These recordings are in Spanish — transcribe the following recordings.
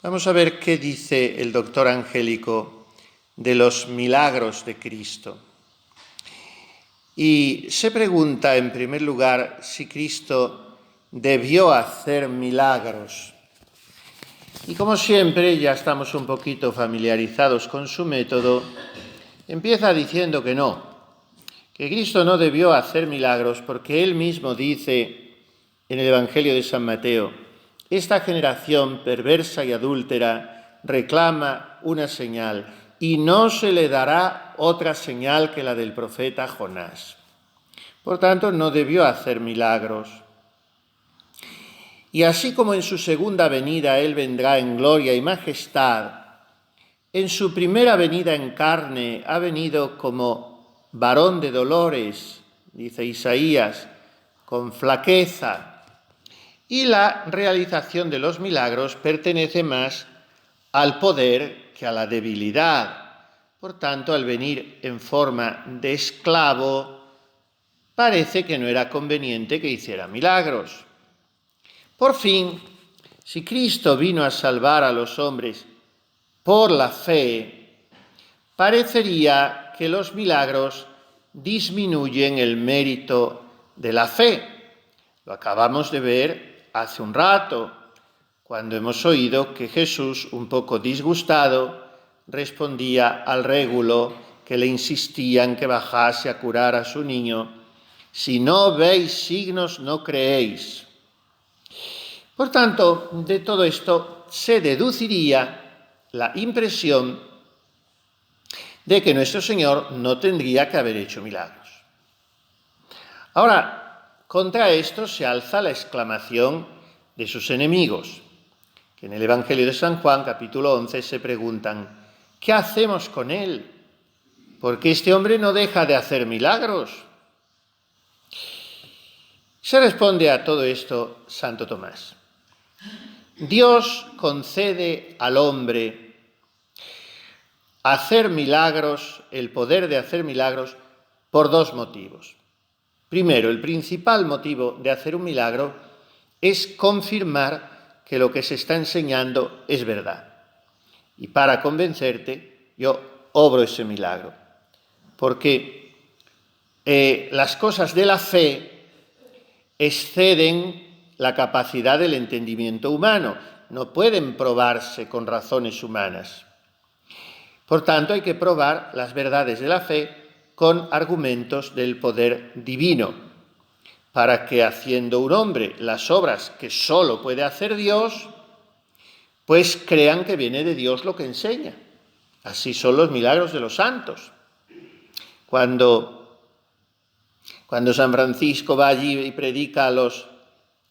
Vamos a ver qué dice el doctor Angélico de los milagros de Cristo. Y se pregunta, en primer lugar, si Cristo debió hacer milagros. Y como siempre, ya estamos un poquito familiarizados con su método, empieza diciendo que no, que Cristo no debió hacer milagros porque él mismo dice en el Evangelio de San Mateo: esta generación perversa y adúltera reclama una señal y no se le dará otra señal que la del profeta Jonás. Por tanto, no debió hacer milagros. Y así como en su segunda venida Él vendrá en gloria y majestad, en su primera venida en carne ha venido como varón de dolores, dice Isaías, con flaqueza. Y la realización de los milagros pertenece más al poder que a la debilidad. Por tanto, al venir en forma de esclavo, parece que no era conveniente que hiciera milagros. Por fin, si Cristo vino a salvar a los hombres por la fe, parecería que los milagros disminuyen el mérito de la fe. Lo acabamos de ver hace un rato, cuando hemos oído que Jesús, un poco disgustado, respondía al régulo que le insistía en que bajase a curar a su niño: si no veis signos, no creéis. Por tanto, de todo esto se deduciría la impresión de que nuestro Señor no tendría que haber hecho milagros. Ahora, contra esto se alza la exclamación de sus enemigos, que en el Evangelio de San Juan, capítulo 11, se preguntan: ¿qué hacemos con él? Porque este hombre no deja de hacer milagros. Se responde a todo esto Santo Tomás. Dios concede al hombre hacer milagros, el poder de hacer milagros, por dos motivos. Primero, el principal motivo de hacer un milagro es confirmar que lo que se está enseñando es verdad. Y para convencerte, yo obro ese milagro. Porque las cosas de la fe exceden la capacidad del entendimiento humano, no pueden probarse con razones humanas. Por tanto, hay que probar las verdades de la fe con argumentos del poder divino, para que, haciendo un hombre las obras que solo puede hacer Dios, pues crean que viene de Dios lo que enseña. Así son los milagros de los santos. Cuando San Francisco va allí y predica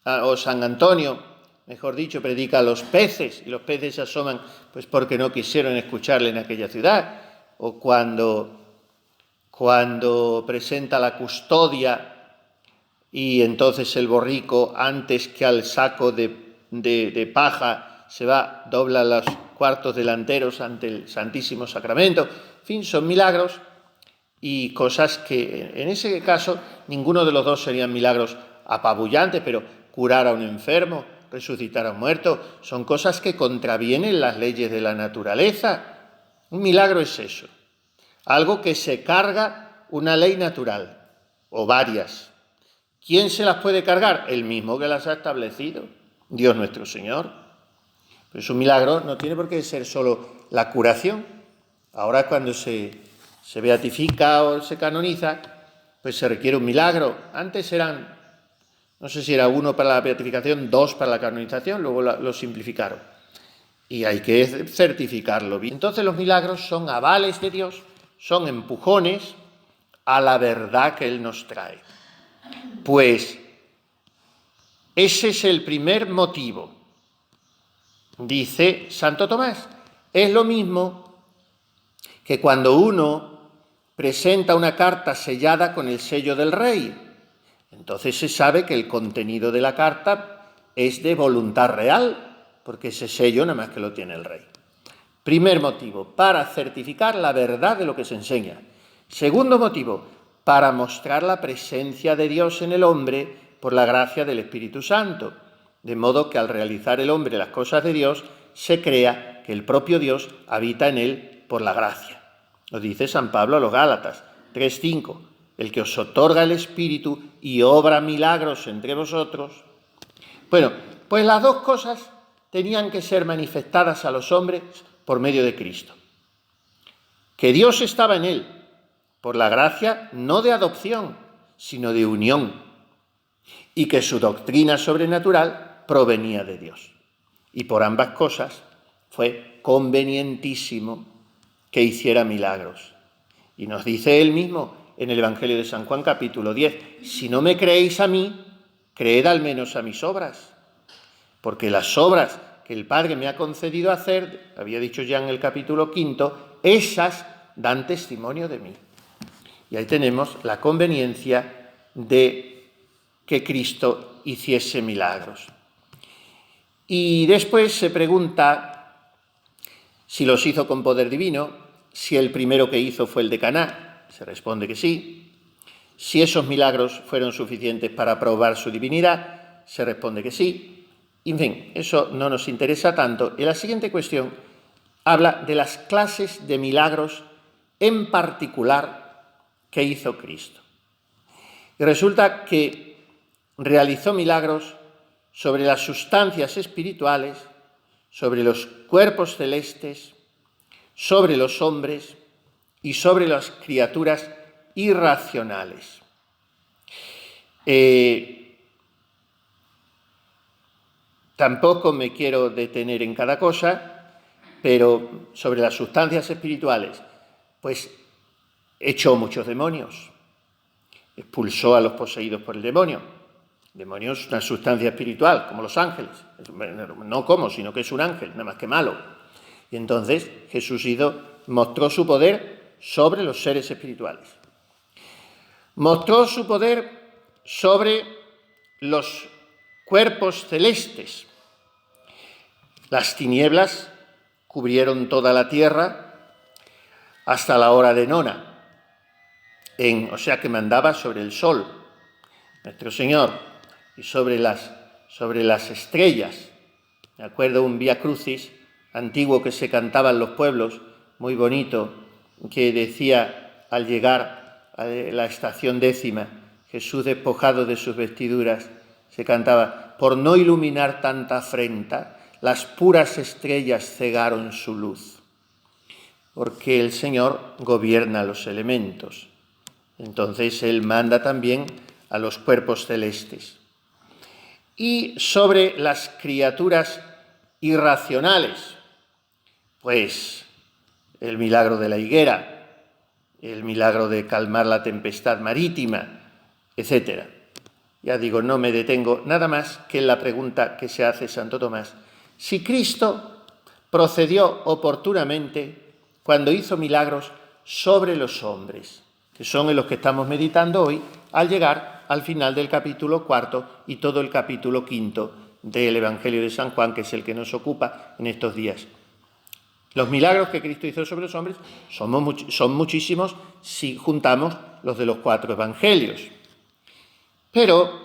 o San Antonio, mejor dicho, predica a los peces, y los peces se asoman pues porque no quisieron escucharle en aquella ciudad, o cuando presenta la custodia y entonces el borrico, antes que al saco de paja, se va, dobla los cuartos delanteros ante el Santísimo Sacramento. En fin, son milagros y cosas que en ese caso ninguno de los dos serían milagros apabullantes, pero curar a un enfermo, resucitar a un muerto, son cosas que contravienen las leyes de la naturaleza. Un milagro es eso, algo que se carga una ley natural, o varias. ¿Quién se las puede cargar? El mismo que las ha establecido, Dios nuestro Señor. Pero un milagro no tiene por qué ser solo la curación. Ahora, cuando se beatifica o se canoniza, pues se requiere un milagro. Antes eran, no sé si era uno para la beatificación, dos para la canonización, luego lo simplificaron. Y hay que certificarlo bien. Entonces los milagros son avales de Dios, son empujones a la verdad que Él nos trae. Pues ese es el primer motivo. Dice Santo Tomás, es lo mismo que cuando uno presenta una carta sellada con el sello del rey. Entonces se sabe que el contenido de la carta es de voluntad real, porque ese sello nada más que lo tiene el rey. Primer motivo, para certificar la verdad de lo que se enseña. Segundo motivo, para mostrar la presencia de Dios en el hombre por la gracia del Espíritu Santo, de modo que al realizar el hombre las cosas de Dios, se crea que el propio Dios habita en él por la gracia. Lo dice San Pablo a los Gálatas 3:5, el que os otorga el Espíritu y obra milagros entre vosotros. Bueno, pues las dos cosas tenían que ser manifestadas a los hombres por medio de Cristo. Que Dios estaba en él, por la gracia no de adopción, sino de unión, y que su doctrina sobrenatural provenía de Dios. Y por ambas cosas fue convenientísimo que hiciera milagros. Y nos dice él mismo en el Evangelio de San Juan capítulo 10, si no me creéis a mí, creed al menos a mis obras, porque las obras que el Padre me ha concedido hacer, había dicho ya en el capítulo 5, esas dan testimonio de mí. Y ahí tenemos la conveniencia de que Cristo hiciese milagros. Y después se pregunta si los hizo con poder divino, si el primero que hizo fue el de Caná, se responde que sí. Si esos milagros fueron suficientes para probar su divinidad, se responde que sí. En fin, eso no nos interesa tanto. Y la siguiente cuestión habla de las clases de milagros en particular que hizo Cristo. Y resulta que realizó milagros sobre las sustancias espirituales, sobre los cuerpos celestes, sobre los hombres y sobre las criaturas irracionales. Tampoco me quiero detener en cada cosa, pero sobre las sustancias espirituales, pues echó muchos demonios, expulsó a los poseídos por el demonio. El demonio es una sustancia espiritual, como los ángeles, no como, sino que es un ángel, nada más que malo. Y entonces Jesús mostró su poder sobre los seres espirituales. Mostró su poder sobre los cuerpos celestes. Las tinieblas cubrieron toda la tierra hasta la hora de nona, o sea que mandaba sobre el sol, nuestro Señor, y sobre las estrellas. Me acuerdo un Vía Crucis antiguo que se cantaba en los pueblos, muy bonito, que decía al llegar a la estación 10, Jesús despojado de sus vestiduras, se cantaba, por no iluminar tanta afrenta, las puras estrellas cegaron su luz, porque el Señor gobierna los elementos. Entonces Él manda también a los cuerpos celestes. Y sobre las criaturas irracionales, pues el milagro de la higuera, el milagro de calmar la tempestad marítima, etc. Ya digo, no me detengo nada más que en la pregunta que se hace Santo Tomás. Si Cristo procedió oportunamente cuando hizo milagros sobre los hombres, que son en los que estamos meditando hoy, al llegar al final del capítulo 4 y todo el capítulo 5 del Evangelio de San Juan, que es el que nos ocupa en estos días. Los milagros que Cristo hizo sobre los hombres son muchísimos si juntamos los de los 4 evangelios. Pero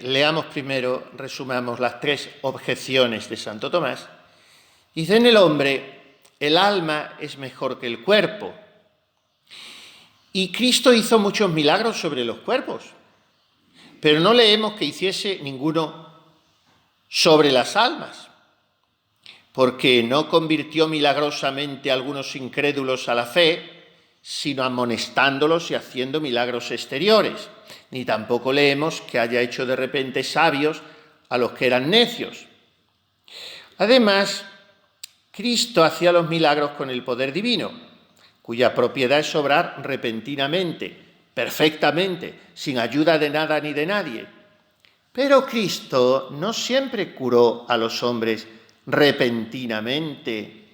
leamos primero, resumamos las 3 objeciones de Santo Tomás. Dice, en el hombre el alma es mejor que el cuerpo. Y Cristo hizo muchos milagros sobre los cuerpos, pero no leemos que hiciese ninguno sobre las almas, porque no convirtió milagrosamente a algunos incrédulos a la fe, sino amonestándolos y haciendo milagros exteriores. Ni tampoco leemos que haya hecho de repente sabios a los que eran necios. Además, Cristo hacía los milagros con el poder divino, cuya propiedad es obrar repentinamente, perfectamente, sin ayuda de nada ni de nadie. Pero Cristo no siempre curó a los hombres repentinamente,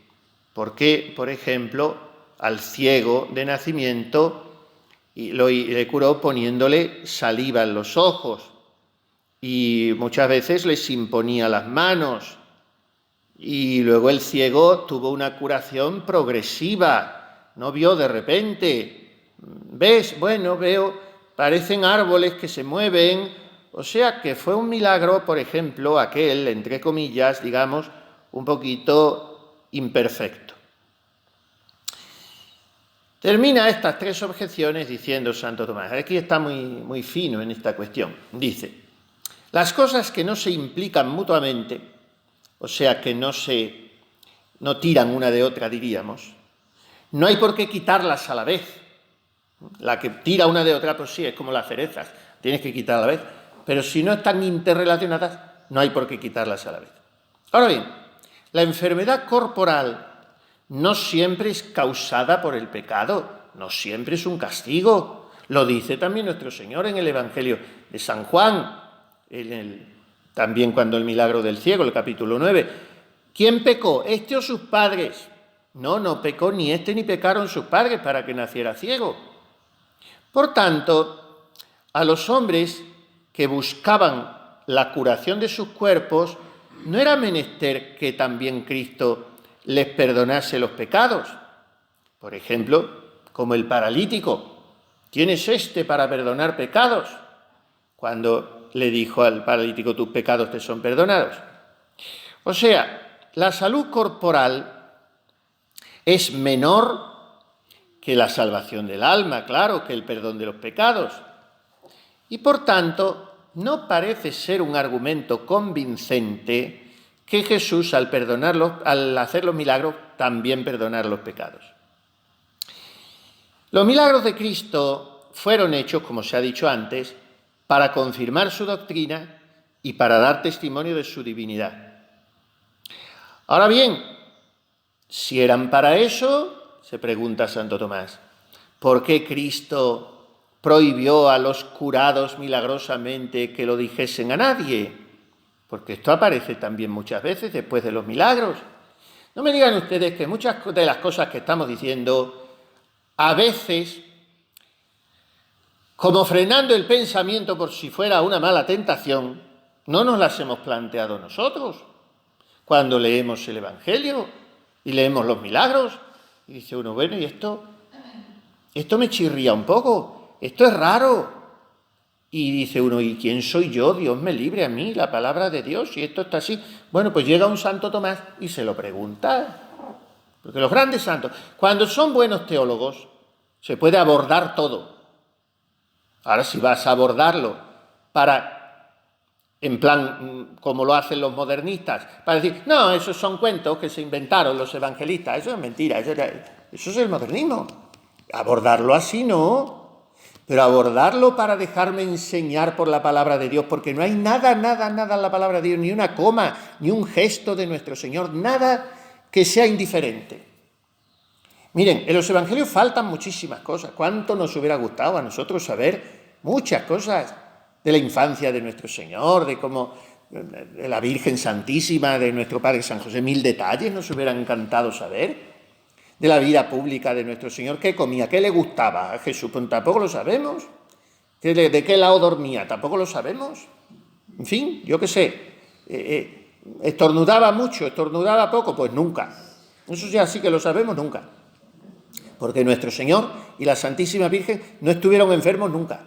porque, por ejemplo, al ciego de nacimiento le curó poniéndole saliva en los ojos y muchas veces les imponía las manos. Y luego el ciego tuvo una curación progresiva, no vio de repente. ¿Ves? Bueno, veo, parecen árboles que se mueven, O sea que fue un milagro, por ejemplo, aquel, entre comillas, digamos, un poquito imperfecto. Termina estas tres objeciones diciendo Santo Tomás, aquí está muy fino en esta cuestión, dice, las cosas que no se implican mutuamente, o sea que no tiran una de otra, diríamos, no hay por qué quitarlas a la vez. La que tira una de otra, pues sí, es como las cerezas, tienes que quitar a la vez, pero si no están interrelacionadas, no hay por qué quitarlas a la vez. Ahora bien, la enfermedad corporal no siempre es causada por el pecado, no siempre es un castigo. Lo dice también nuestro Señor en el Evangelio de San Juan, también cuando el milagro del ciego, el capítulo 9. ¿Quién pecó? ¿Este o sus padres? No pecó ni este ni pecaron sus padres para que naciera ciego. Por tanto, a los hombres que buscaban la curación de sus cuerpos, no era menester que también Cristo les perdonase los pecados. Por ejemplo, como el paralítico. ¿Quién es este para perdonar pecados? Cuando le dijo al paralítico, tus pecados te son perdonados. O sea, la salud corporal es menor que la salvación del alma, claro, que el perdón de los pecados. Y por tanto, no parece ser un argumento convincente que Jesús, al hacer los milagros, también perdonar los pecados. Los milagros de Cristo fueron hechos, como se ha dicho antes, para confirmar su doctrina y para dar testimonio de su divinidad. Ahora bien, si eran para eso, se pregunta Santo Tomás, ¿por qué Cristo prohibió a los curados milagrosamente que lo dijesen a nadie? Porque esto aparece también muchas veces después de los milagros. No me digan ustedes que muchas de las cosas que estamos diciendo, a veces, como frenando el pensamiento por si fuera una mala tentación, no nos las hemos planteado nosotros. Cuando leemos el Evangelio y leemos los milagros, y dice uno, bueno, y esto me chirría un poco, esto es raro. Y dice uno, ¿y quién soy yo? Dios me libre a mí, la palabra de Dios, y esto está así. Bueno, pues llega un Santo Tomás y se lo pregunta. Porque los grandes santos, cuando son buenos teólogos, se puede abordar todo. Ahora, si vas a abordarlo en plan, como lo hacen los modernistas, para decir, no, esos son cuentos que se inventaron los evangelistas, eso es mentira, eso es el modernismo. Abordarlo así no. Pero abordarlo para dejarme enseñar por la palabra de Dios, porque no hay nada en la palabra de Dios, ni una coma, ni un gesto de nuestro Señor, nada que sea indiferente. Miren, en los evangelios faltan muchísimas cosas. ¿Cuánto nos hubiera gustado a nosotros saber muchas cosas de la infancia de nuestro Señor, de la Virgen Santísima, de nuestro Padre San José? 1000 detalles nos hubieran encantado saber. De la vida pública de nuestro Señor, qué comía, qué le gustaba a Jesús, pues tampoco lo sabemos. ¿De qué lado dormía? Tampoco lo sabemos. En fin, yo qué sé, estornudaba mucho, estornudaba poco, pues nunca. Eso ya sí que lo sabemos nunca. Porque nuestro Señor y la Santísima Virgen no estuvieron enfermos nunca,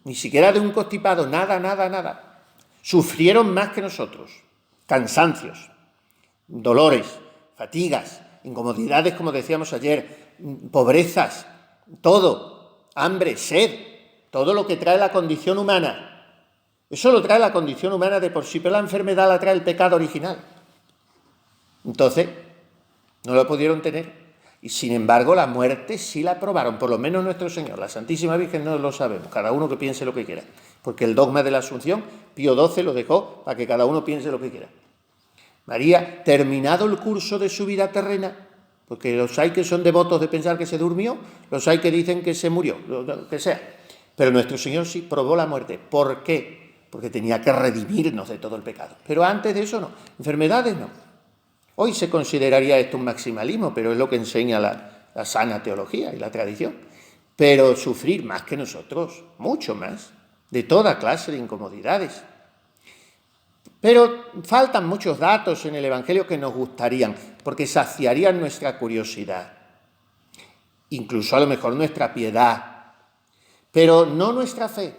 ni siquiera de un constipado, nada. Sufrieron más que nosotros, cansancios, dolores, fatigas, incomodidades, como decíamos ayer, pobrezas, todo, hambre, sed, todo lo que trae la condición humana. Eso lo trae la condición humana de por sí, pero la enfermedad la trae el pecado original. Entonces, no lo pudieron tener. Y sin embargo, la muerte sí la probaron, por lo menos nuestro Señor. La Santísima Virgen no lo sabemos, cada uno que piense lo que quiera. Porque el dogma de la Asunción, Pío XII lo dejó para que cada uno piense lo que quiera. María, terminado el curso de su vida terrena, porque los hay que son devotos de pensar que se durmió, los hay que dicen que se murió, lo que sea. Pero nuestro Señor sí probó la muerte. ¿Por qué? Porque tenía que redimirnos de todo el pecado. Pero antes de eso no. Enfermedades no. Hoy se consideraría esto un maximalismo, pero es lo que enseña la sana teología y la tradición. Pero sufrir más que nosotros, mucho más, de toda clase de incomodidades. Pero faltan muchos datos en el Evangelio que nos gustarían, porque saciarían nuestra curiosidad, incluso a lo mejor nuestra piedad, pero no nuestra fe.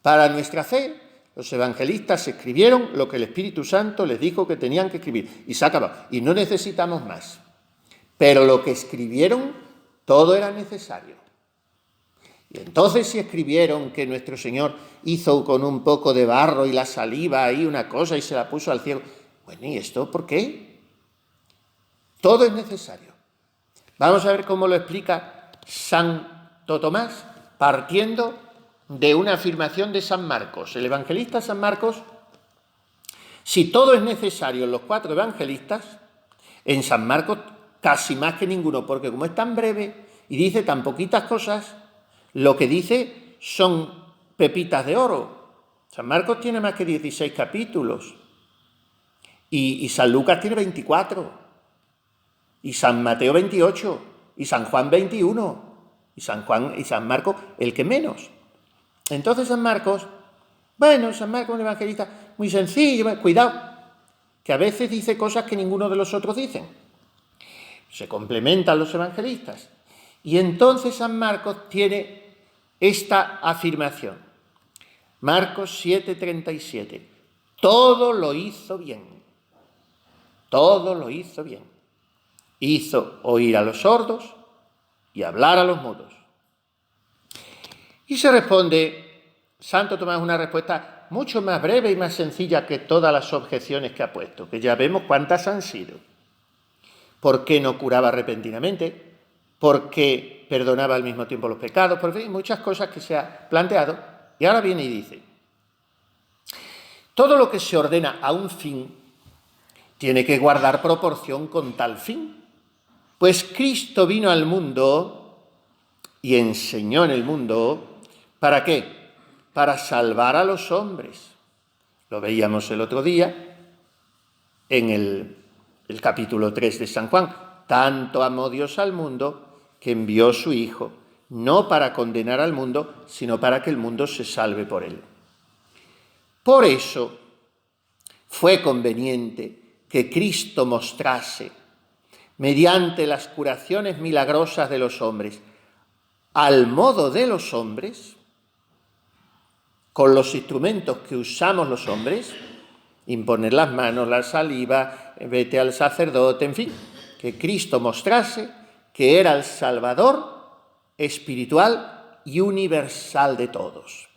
Para nuestra fe, Los evangelistas escribieron lo que el Espíritu Santo les dijo que tenían que escribir y se acabó. Y no necesitamos más. Pero lo que escribieron, todo era necesario. Y entonces si escribieron que nuestro Señor hizo con un poco de barro y la saliva ahí una cosa y se la puso al ciego, bueno, ¿y esto por qué? Todo es necesario. Vamos a ver cómo lo explica Santo Tomás, partiendo de una afirmación de San Marcos. El evangelista San Marcos, si todo es necesario en los 4 evangelistas, en San Marcos casi más que ninguno, porque como es tan breve y dice tan poquitas cosas, lo que dice son pepitas de oro. San Marcos tiene más que 16 capítulos y San Lucas tiene 24 y San Mateo 28 y San Juan 21 y San Marcos el que menos. Entonces San Marcos es un evangelista muy sencillo, cuidado, que a veces dice cosas que ninguno de los otros dicen. Se complementan los evangelistas. Y entonces San Marcos tiene esta afirmación. Marcos 7:37. Todo lo hizo bien. Todo lo hizo bien. Hizo oír a los sordos y hablar a los mudos. Y se responde Santo Tomás una respuesta mucho más breve y más sencilla que todas las objeciones que ha puesto, que ya vemos cuántas han sido. ¿Por qué no curaba repentinamente? ¿Por qué perdonaba al mismo tiempo los pecados? Por fin, muchas cosas que se ha planteado. Y ahora viene y dice, todo lo que se ordena a un fin tiene que guardar proporción con tal fin. Pues Cristo vino al mundo y enseñó en el mundo, ¿para qué? Para salvar a los hombres. Lo veíamos el otro día en el capítulo 3 de San Juan. Tanto amó Dios al mundo que envió a su Hijo, no para condenar al mundo, sino para que el mundo se salve por él. Por eso fue conveniente que Cristo mostrase, mediante las curaciones milagrosas de los hombres, al modo de los hombres, con los instrumentos que usamos los hombres, imponer las manos, la saliva, vete al sacerdote, en fin, que Cristo mostrase que era el Salvador espiritual y universal de todos.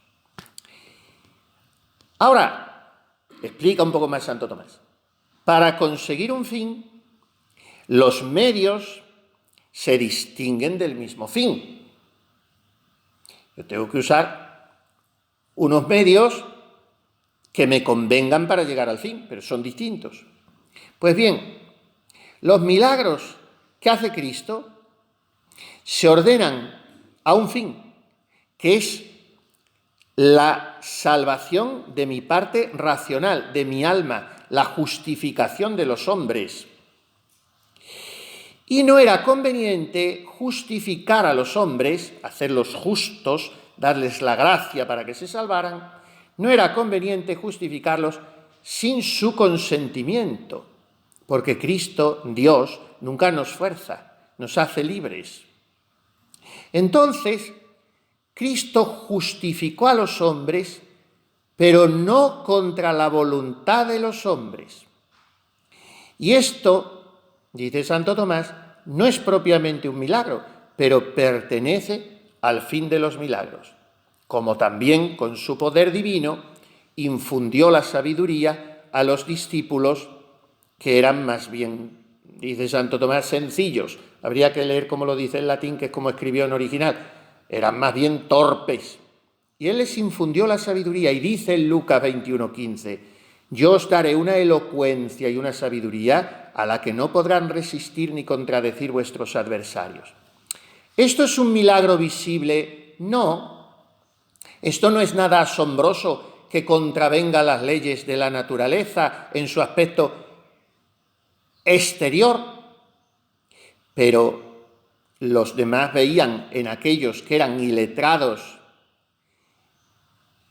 Ahora, explica un poco más Santo Tomás. Para conseguir un fin, los medios se distinguen del mismo fin. Yo tengo que usar unos medios que me convengan para llegar al fin, pero son distintos. Pues bien, los milagros que hace Cristo se ordenan a un fin, que es la salvación de mi parte racional, de mi alma, la justificación de los hombres. Y no era conveniente justificar a los hombres, hacerlos justos, darles la gracia para que se salvaran, no era conveniente justificarlos sin su consentimiento, porque Cristo, Dios, nunca nos fuerza, nos hace libres. Entonces, Cristo justificó a los hombres, pero no contra la voluntad de los hombres. Y esto, dice Santo Tomás, no es propiamente un milagro, pero pertenece al fin de los milagros, como también con su poder divino infundió la sabiduría a los discípulos que eran más bien, dice Santo Tomás, sencillos. Habría que leer como lo dice en latín, que es como escribió en original. Eran más bien torpes. Y él les infundió la sabiduría y dice en Lucas 21:15, yo os daré una elocuencia y una sabiduría a la que no podrán resistir ni contradecir vuestros adversarios. ¿Esto es un milagro visible? No. Esto no es nada asombroso que contravenga las leyes de la naturaleza en su aspecto exterior, pero los demás veían en aquellos que eran iletrados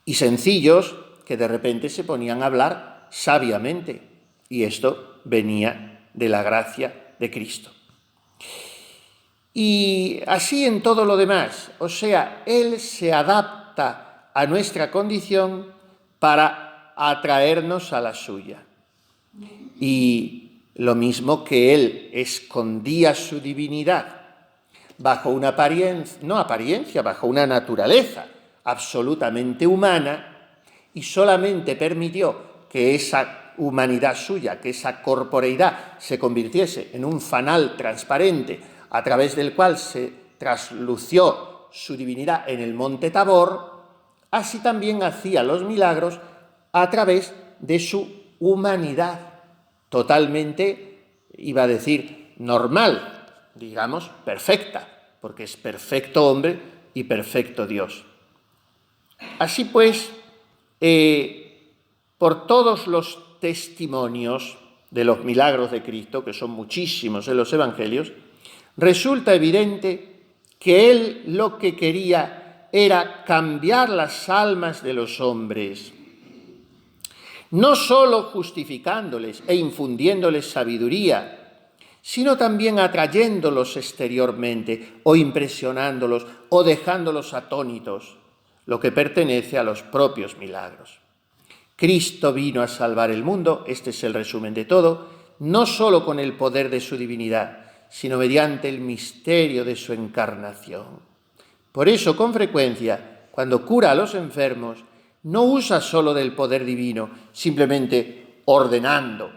y sencillos que de repente se ponían a hablar sabiamente, y esto venía de la gracia de Cristo. Y así en todo lo demás, o sea, Él se adapta a nuestra condición para atraernos a la suya. Y lo mismo que Él escondía su divinidad bajo una bajo una naturaleza absolutamente humana, y solamente permitió que esa humanidad suya, que esa corporeidad se convirtiese en un fanal transparente a través del cual se traslució su divinidad en el monte Tabor, así también hacía los milagros a través de su humanidad, totalmente, iba a decir, normal, digamos, perfecta, porque es perfecto hombre y perfecto Dios. Así pues, por todos los testimonios de los milagros de Cristo, que son muchísimos en los evangelios, resulta evidente que Él lo que quería era cambiar las almas de los hombres, no solo justificándoles e infundiéndoles sabiduría, sino también atrayéndolos exteriormente o impresionándolos o dejándolos atónitos, lo que pertenece a los propios milagros. Cristo vino a salvar el mundo, este es el resumen de todo, no solo con el poder de su divinidad, sino mediante el misterio de su encarnación. Por eso, con frecuencia, cuando cura a los enfermos, no usa solo del poder divino, simplemente ordenando.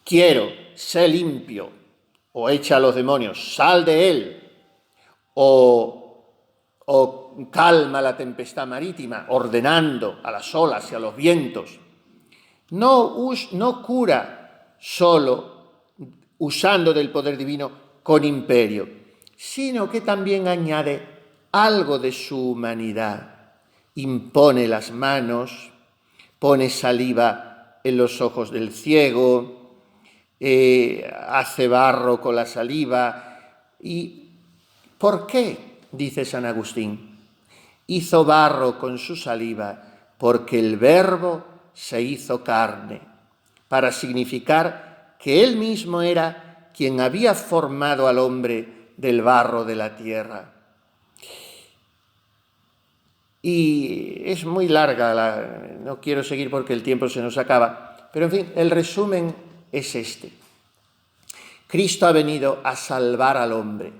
Quiero, sé limpio, o echa a los demonios, sal de él, o calma la tempestad marítima, ordenando a las olas y a los vientos. No cura solo usando del poder divino con imperio, sino que también añade algo de su humanidad. Impone las manos, pone saliva en los ojos del ciego, hace barro con la saliva. ¿Y por qué? Dice San Agustín. Hizo barro con su saliva porque el Verbo se hizo carne, para significar que Él mismo era quien había formado al hombre del barro de la tierra. Y es muy larga, no quiero seguir porque el tiempo se nos acaba, pero en fin, el resumen es este. Cristo ha venido a salvar al hombre,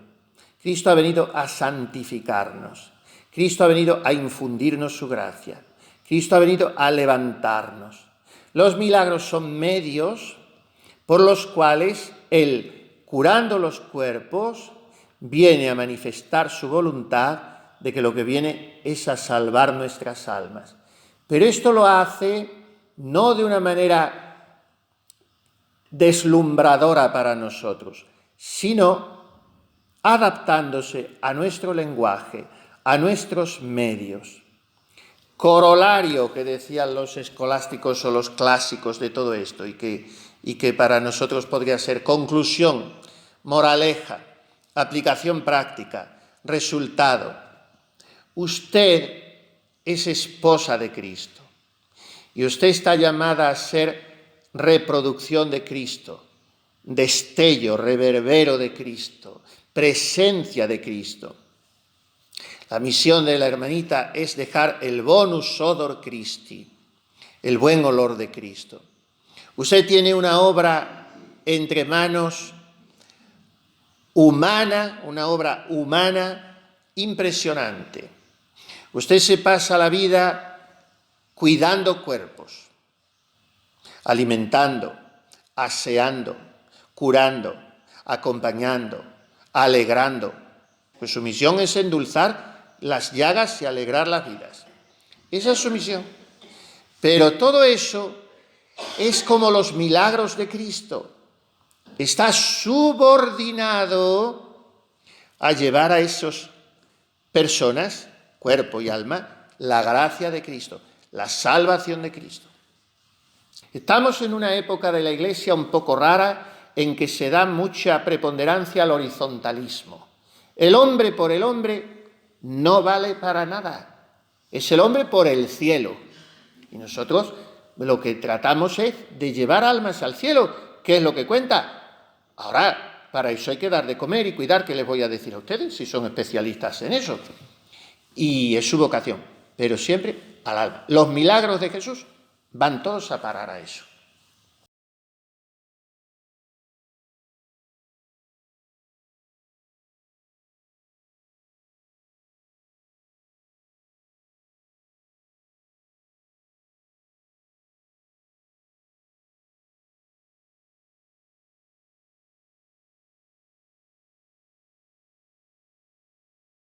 Cristo ha venido a santificarnos, Cristo ha venido a infundirnos su gracia, Cristo ha venido a levantarnos. Los milagros son medios por los cuales Él, curando los cuerpos, viene a manifestar su voluntad de que lo que viene es a salvar nuestras almas. Pero esto lo hace no de una manera deslumbradora para nosotros, sino adaptándose a nuestro lenguaje, a nuestros medios. Corolario que decían los escolásticos o los clásicos de todo esto y que para nosotros podría ser conclusión, moraleja, aplicación práctica, resultado. Usted es esposa de Cristo y usted está llamada a ser reproducción de Cristo, destello, reverbero de Cristo, presencia de Cristo. La misión de la hermanita es dejar el bonus odor Christi, el buen olor de Cristo. Usted tiene una obra entre manos humana, una obra humana impresionante. Usted se pasa la vida cuidando cuerpos, alimentando, aseando, curando, acompañando, alegrando. Pues su misión es endulzar las llagas y alegrar las vidas. Esa es su misión. Pero todo eso es como los milagros de Cristo. Está subordinado a llevar a esas personas, cuerpo y alma, la gracia de Cristo, la salvación de Cristo. Estamos en una época de la Iglesia un poco rara en que se da mucha preponderancia al horizontalismo. El hombre por el hombre no vale para nada. Es el hombre por el cielo. Y nosotros lo que tratamos es de llevar almas al cielo, que es lo que cuenta. Ahora, para eso hay que dar de comer y cuidar, ¿qué les voy a decir a ustedes si son especialistas en eso? Y es su vocación, pero siempre al alma. Los milagros de Jesús van todos a parar a eso.